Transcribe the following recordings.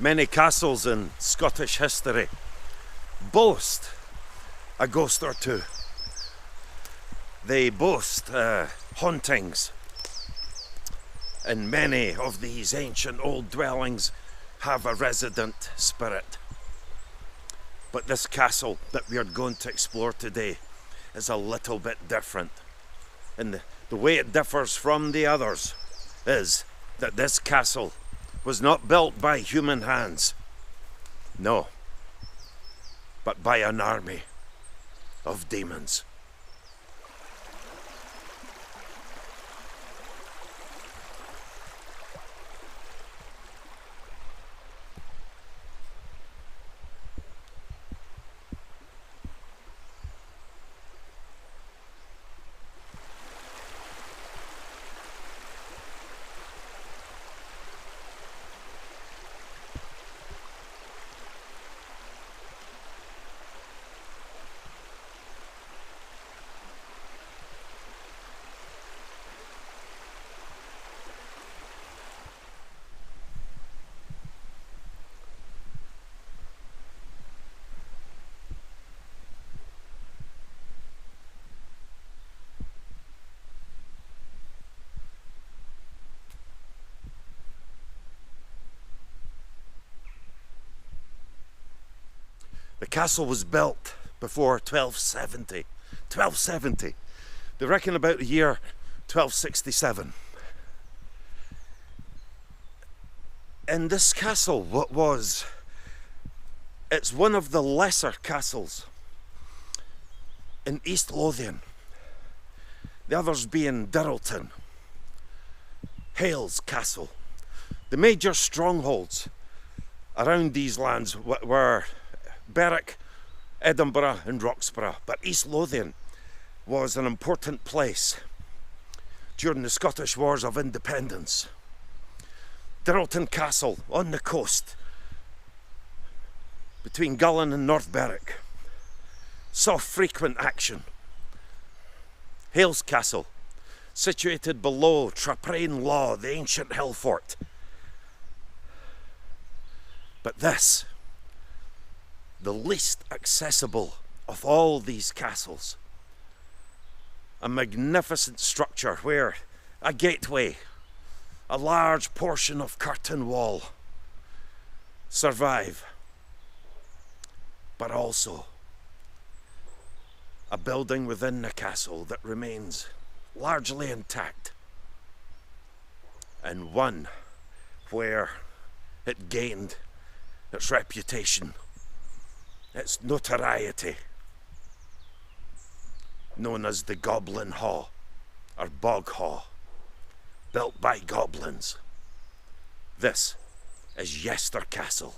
Many castles in Scottish history boast a ghost or two. They boast hauntings, and many of these ancient old dwellings have a resident spirit. But this castle that we are going to explore today is a little bit different. And the way it differs from the others is that this castle was not built by human hands. No, but by an army of demons. The castle was built before 1270. 1270. They reckon about the year 1267. And this castle, it's one of the lesser castles in East Lothian. The others being Dirleton, Hale's Castle. The major strongholds around these lands were Berwick, Edinburgh and Roxburgh, but East Lothian was an important place during the Scottish Wars of Independence. Dirleton Castle on the coast between Gullin and North Berwick saw frequent action. Hale's Castle, situated below Traprain Law, the ancient hill fort. But this, the least accessible of all these castles, a magnificent structure where a gateway, a large portion of curtain wall survive, but also a building within the castle that remains largely intact, and one where it gained its reputation, its notoriety, known as the Goblin Ha, or Bog Ha, built by goblins. This is Yester Castle.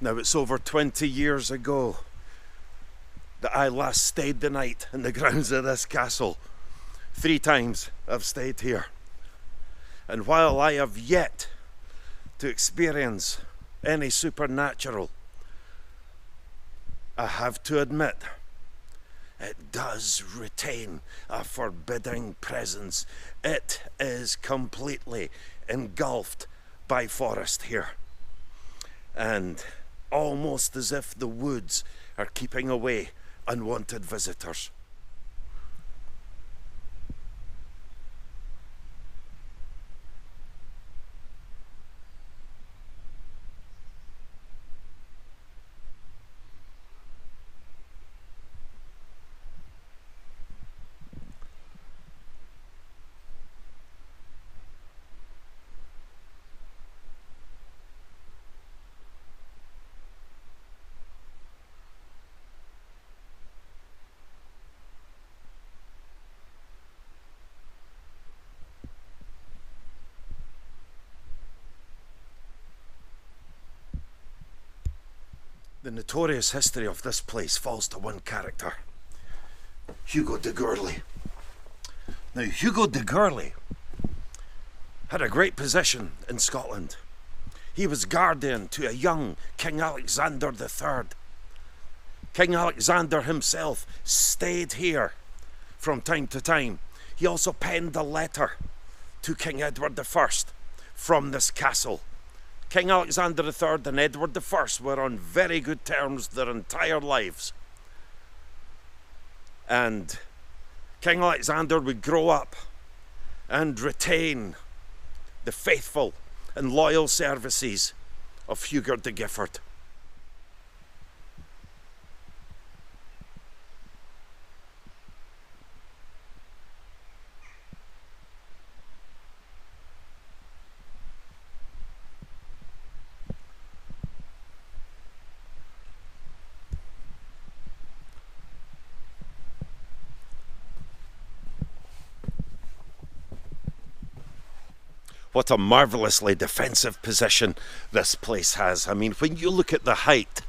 Now it's over 20 years ago that I last stayed the night in the grounds of this castle. 3 times I've stayed here. And while I have yet to experience any supernatural, I have to admit, it does retain a forbidding presence. It is completely engulfed by forest here. And almost as if the woods are keeping away unwanted visitors. The notorious history of this place falls to one character, Hugo de Gifford. Now, Hugo de Gifford had a great position in Scotland. He was guardian to a young King Alexander III. King Alexander himself stayed here from time to time. He also penned a letter to King Edward I from this castle. King Alexander III and Edward I were on very good terms their entire lives. And King Alexander would grow up and retain the faithful and loyal services of Hugo de Gifford. What a marvellously defensive position this place has. I mean, when you look at the height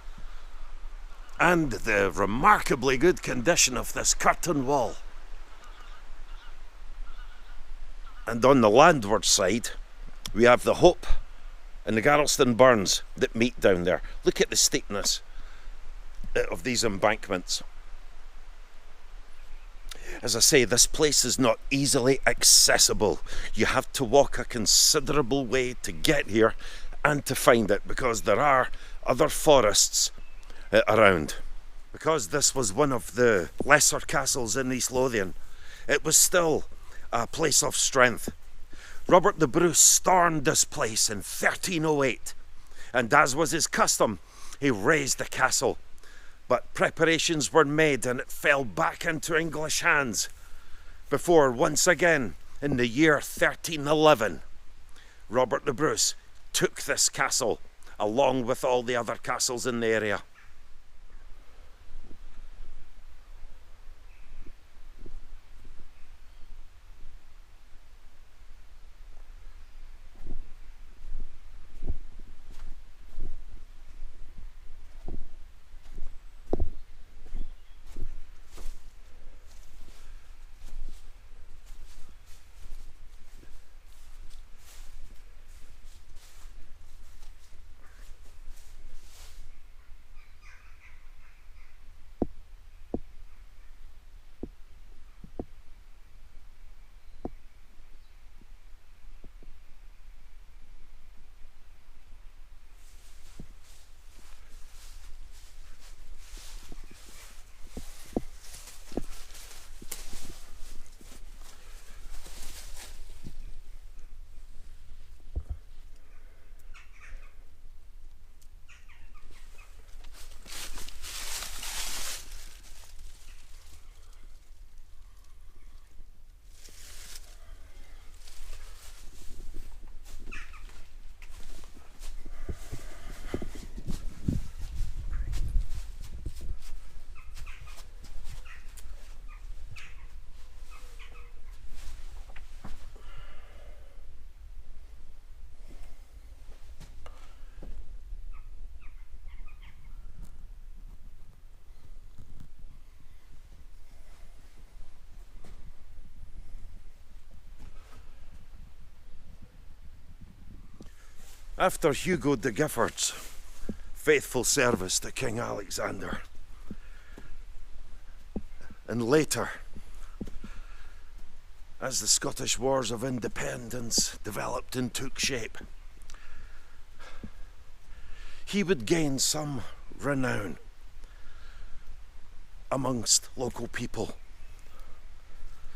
and the remarkably good condition of this curtain wall, and on the landward side we have the Hope and the Garleston Burns that meet down there. Look at the steepness of these embankments. As I say, this place is not easily accessible. You have to walk a considerable way to get here and to find it, because there are other forests around. Because this was one of the lesser castles in East Lothian, it was still a place of strength. Robert the Bruce stormed this place in 1308, and as was his custom, he razed the castle. But preparations were made and it fell back into English hands before, once again, in the year 1311, Robert the Bruce took this castle along with all the other castles in the area. After Hugo de Gifford's faithful service to King Alexander, and later, as the Scottish Wars of Independence developed and took shape, he would gain some renown amongst local people.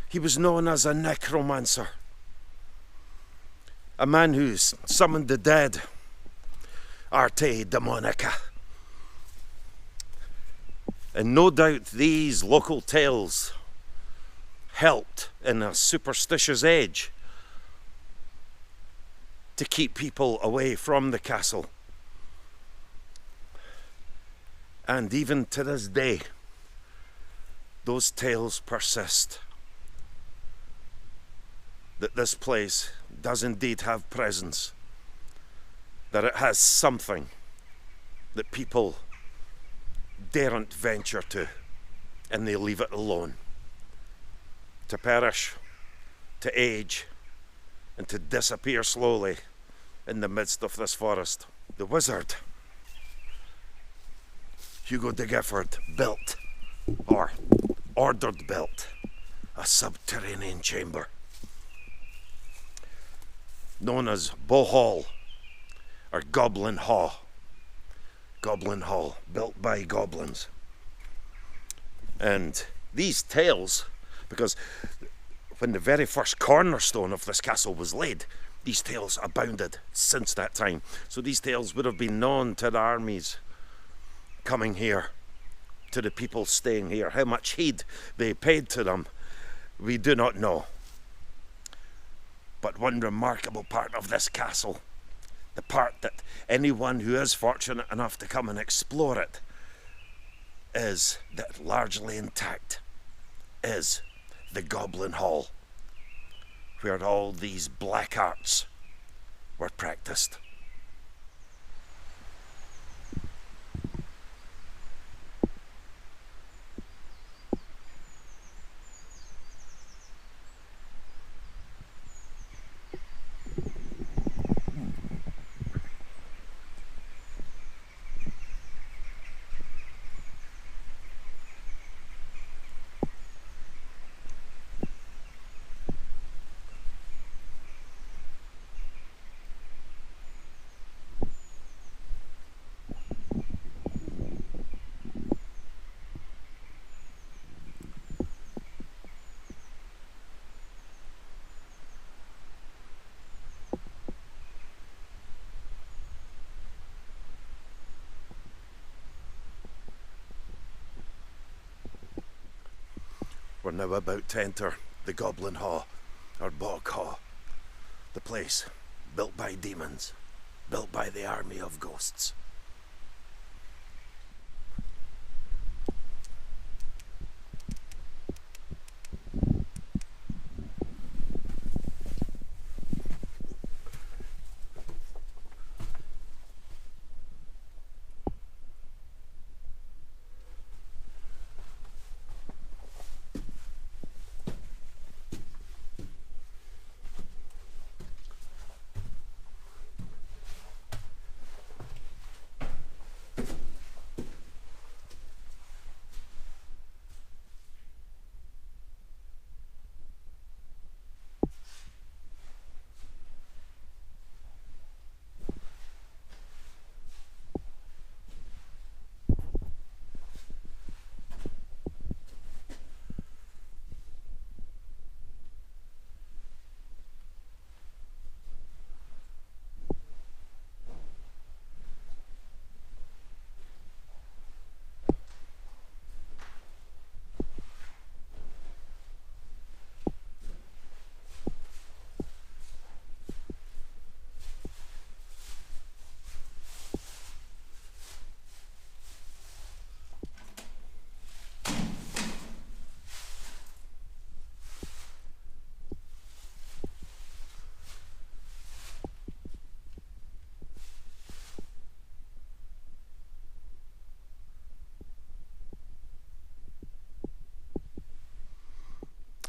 He was known as a necromancer, a man who summoned the dead, arte demonica. And no doubt these local tales helped in a superstitious age to keep people away from the castle. And even to this day, those tales persist, that this place does indeed have presence, that it has something that people daren't venture to, and they leave it alone, to perish, to age, and to disappear slowly in the midst of this forest. The wizard Hugo de Gifford built, or ordered built, a subterranean chamber known as Hall, or Goblin Ha. Goblin Hall, built by goblins. And these tales, because when the very first cornerstone of this castle was laid, these tales abounded since that time. So these tales would have been known to the armies coming here, to the people staying here. How much heed they paid to them, we do not know. But one remarkable part of this castle, the part that anyone who is fortunate enough to come and explore it, is that largely intact, is the Goblin Hall, where all these black arts were practised. We're now about to enter the Goblin Ha, or Bog Ha, the place built by demons, built by the army of ghosts.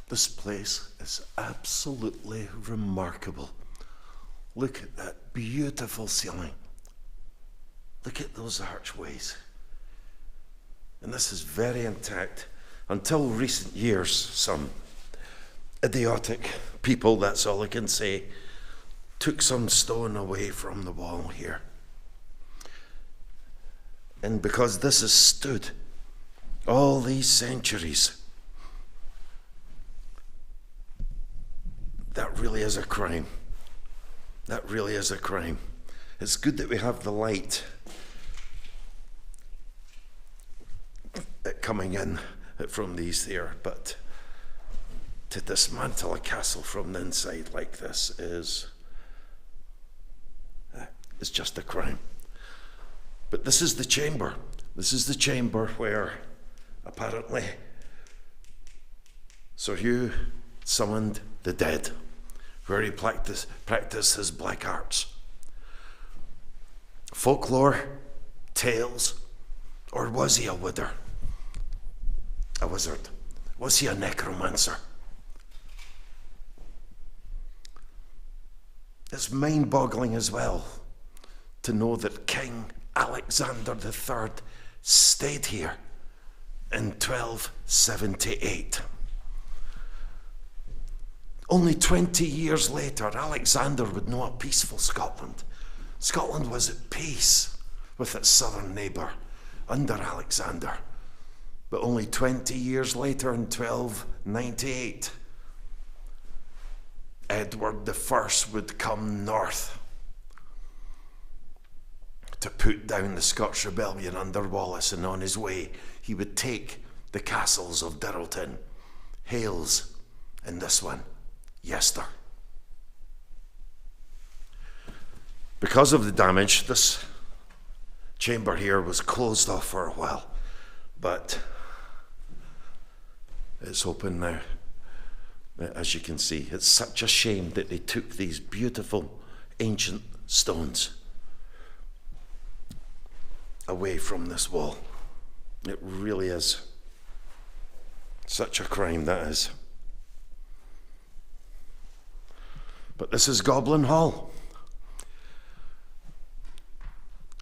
This place is absolutely remarkable. Look at that beautiful ceiling. Look at those archways. And this is very intact. Until recent years, some idiotic people, that's all I can say, took some stone away from the wall here. And because this has stood all these centuries, that really is a crime. That really is a crime. It's good that we have the light coming in from these here, but to dismantle a castle from the inside like this is just a crime. But this is the chamber. This is the chamber where apparently Sir Hugh summoned the dead, where he practiced his black arts. Folklore, tales, or was he a wizard? A wizard? Was he a necromancer? It's mind-boggling as well to know that King Alexander III stayed here in 1278. Only 20 years later, Alexander would know a peaceful Scotland. Scotland was at peace with its southern neighbour under Alexander. But only 20 years later, in 1298, Edward I would come north to put down the Scots rebellion under Wallace, and on his way he would take the castles of Dirleton, Hales, and this one, Yester. Because of the damage, this chamber here was closed off for a while, but it's open now. As you can see, it's such a shame that they took these beautiful ancient stones away from this wall. It really is such a crime, that is. But this is Goblin Hall.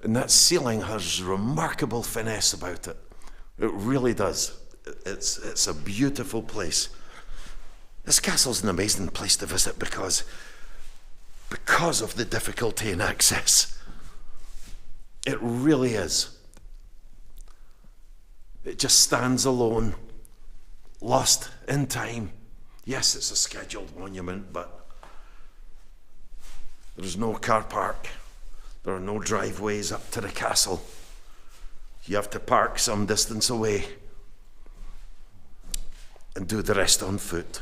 And that ceiling has remarkable finesse about it. It really does. It's a beautiful place. This castle's an amazing place to visit because of the difficulty in access. It really is. It just stands alone, lost in time. Yes, it's a scheduled monument, but there's no car park. There are no driveways up to the castle. You have to park some distance away and do the rest on foot.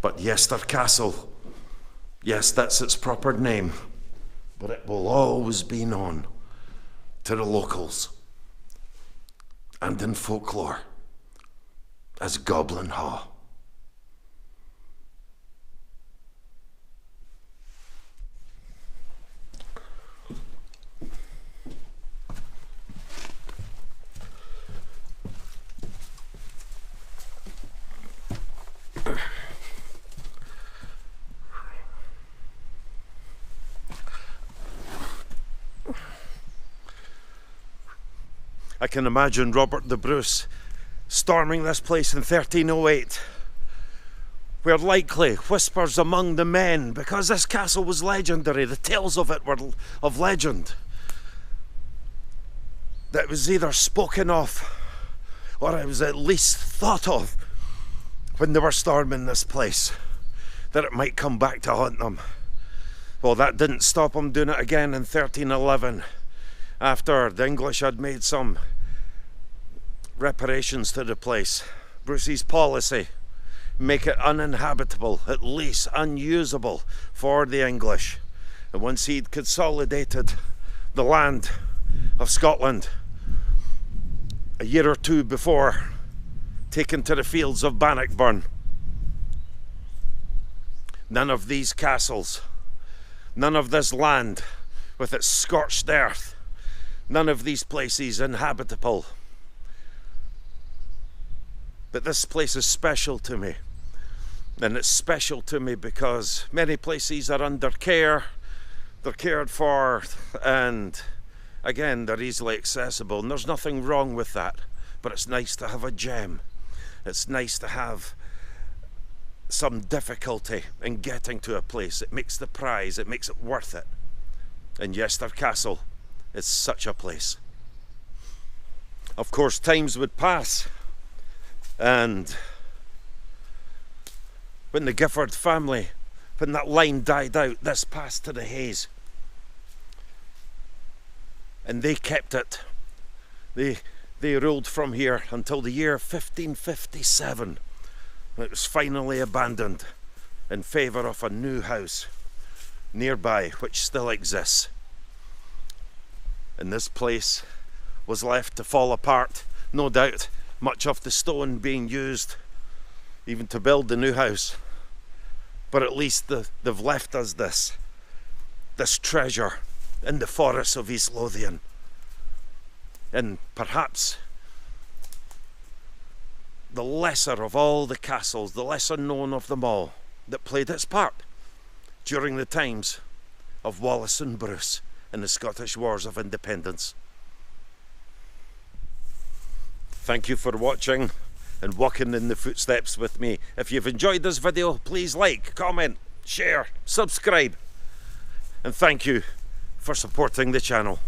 But Yester Castle, yes, that's its proper name, but it will always be known to the locals and in folklore as Goblin Ha. I can imagine Robert the Bruce storming this place in 1308, where likely whispers among the men, because this castle was legendary, the tales of it were of legend, that it was either spoken of or it was at least thought of when they were storming this place, that it might come back to haunt them. Well, that didn't stop them doing it again in 1311, after the English had made some reparations to the place. Bruce's policy, make it uninhabitable, at least unusable for the English. And once he'd consolidated the land of Scotland a year or two before, taken to the fields of Bannockburn, none of these castles, none of this land with its scorched earth, none of these places inhabitable. But this place is special to me. And it's special to me because many places are under care, they're cared for, and again, they're easily accessible, and there's nothing wrong with that. But it's nice to have a gem. It's nice to have some difficulty in getting to a place. It makes the prize, it makes it worth it. And Yester Castle is such a place. Of course, times would pass, and when the Gifford family, when that line died out, this passed to the Hayes. And they kept it. They ruled from here until the year 1557. It was finally abandoned in favour of a new house nearby, which still exists. And this place was left to fall apart, no doubt, much of the stone being used even to build the new house. But at least they've left us this treasure in the forests of East Lothian. And perhaps the lesser of all the castles, the lesser known of them all, that played its part during the times of Wallace and Bruce in the Scottish Wars of Independence. Thank you for watching and walking in the footsteps with me. If you've enjoyed this video, please like, comment, share, subscribe, and thank you for supporting the channel.